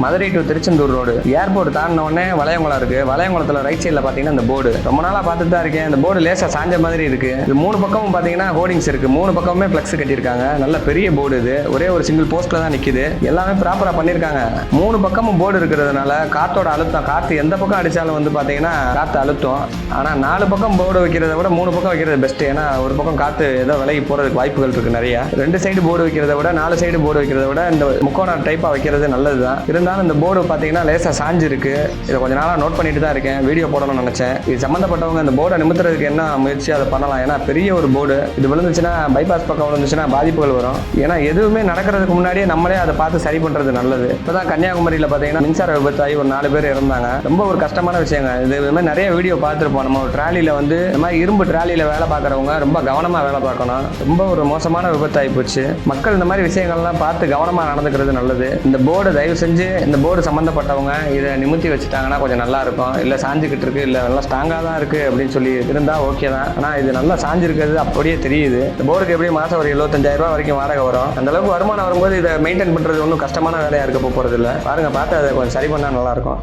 Madurai to Tiruchendur road airport தாண்டின உடனே வளையங்குளம் இருக்கு. வளையங்குளத்துல ரைட் சைடில் பார்த்தீங்கன்னா இந்த போர்டு ரொம்ப நாளாக பார்த்துட்டு தான் இருக்கேன். இந்த போர்டு லேசாக சாஞ்ச மாதிரி இருக்கு. இது 3 பக்கமும் பார்த்தீங்கன்னா ஹோர்டிங்ஸ் இருக்கு. 3 பக்கமுமே ஃப்ளெக்ஸ் கட்டியிருக்காங்க. நல்ல பெரிய போர்டு இது. ஒரே ஒரு சிங்கிள் போஸ்ட்ல தான் நிக்குது. எல்லாமே ப்ராப்பரா பண்ணியிருக்காங்க. 3 பக்கமும் போர்டு இருக்கிறதுனால காத்தோட அழுத்தம், காத்து எந்த பக்கம் அடிச்சாலும் வந்து பார்த்தீங்கன்னா காத்து அழுத்தம். ஆனால் 4 பக்கம் போர்டு வைக்கிறத விட 3 பக்கம் வைக்கிறது பெஸ்ட். ஏன்னா ஒரு பக்கம் காத்து ஏதோ விலகி போறதுக்கு வாய்ப்புகள் இருக்கு நிறைய. 2 சைடு போர்டு வைக்கிறத விட 4 சைடு போர்டு வைக்கிறத விட இந்த முக்கோண டைப்பா வைக்கிறது நல்லதுதான். இருந்தாலும் இந்த போர்டு பார்த்தீங்கன்னா லேசா சாஞ்சு இருக்கு. இதை கொஞ்ச நாளாக நோட் பண்ணிட்டு தான் இருக்கேன். வீடியோ போடணும்னு நினைச்சேன். இது சம்மந்தப்பட்டவங்க இந்த போர்டை நிமித்துறதுக்கு என்ன முயற்சி அதை பண்ணலாம். ஏன்னா பெரிய ஒரு போர்டு இது விழுந்துச்சுன்னா பைபாஸ் பக்கம் விழுந்துச்சுன்னா பாதிப்புகள் வரும். ஏன்னா எதுவுமே நடக்கிறதுக்கு முன்னாடியே நம்மளே அதை பார்த்து சரி பண்றது நல்லது. இப்பதான் கன்னியாகுமரியில் பார்த்தீங்கன்னா மின்சார விபத்தாகி ஒரு 4 பேர் இறந்தாங்க. ரொம்ப ஒரு கஷ்டமான விஷயங்க. இது மாதிரி நிறைய வீடியோ பார்த்துருப்போம். நம்ம ஒரு ட்ராலியில் வந்து இந்த மாதிரி இரும்பு ட்ராலியில் வேலை பார்க்குறவங்க ரொம்ப கவனமாக வேலை பார்க்கணும். ரொம்ப ஒரு மோசமான விபத்தாகி போச்சு. மக்கள் இந்த மாதிரி விஷயங்கள்லாம் பார்த்து கவனமாக நடந்துக்கிறது நல்லது. இந்த போர்டு தயவு செஞ்சு இந்த போர்டு சம்மந்தப்பட்டவங்க இதை நிமித்தி வச்சுட்டாங்கன்னா கொஞ்சம் நல்லா இருக்கும். இல்லை சாஞ்சுக்கிட்டு இருக்கு, இல்லை நல்லா ஸ்ட்ராங்காக தான் இருக்கு அப்படின்னு சொல்லி இருந்தால் ஓகே தான். ஆனால் இது நல்லா சாஞ்சிருக்கிறது அப்படியே தெரியுது. இந்த போர்டுக்கு எப்படி மாதம் ஒரு 75,000 ரூபா வரைக்கும் வாடகை வரும். அந்த அளவுக்கு வருமானம் வரும்போது இதை மெயின்டைன் பண்ணுறது ஒன்றும் கஷ்டமான வேலையாக இருக்க போகிறது இல்லை. பாருங்க, பார்த்து அதை கொஞ்சம் சரி பண்ணால் நல்லா இருக்கும்.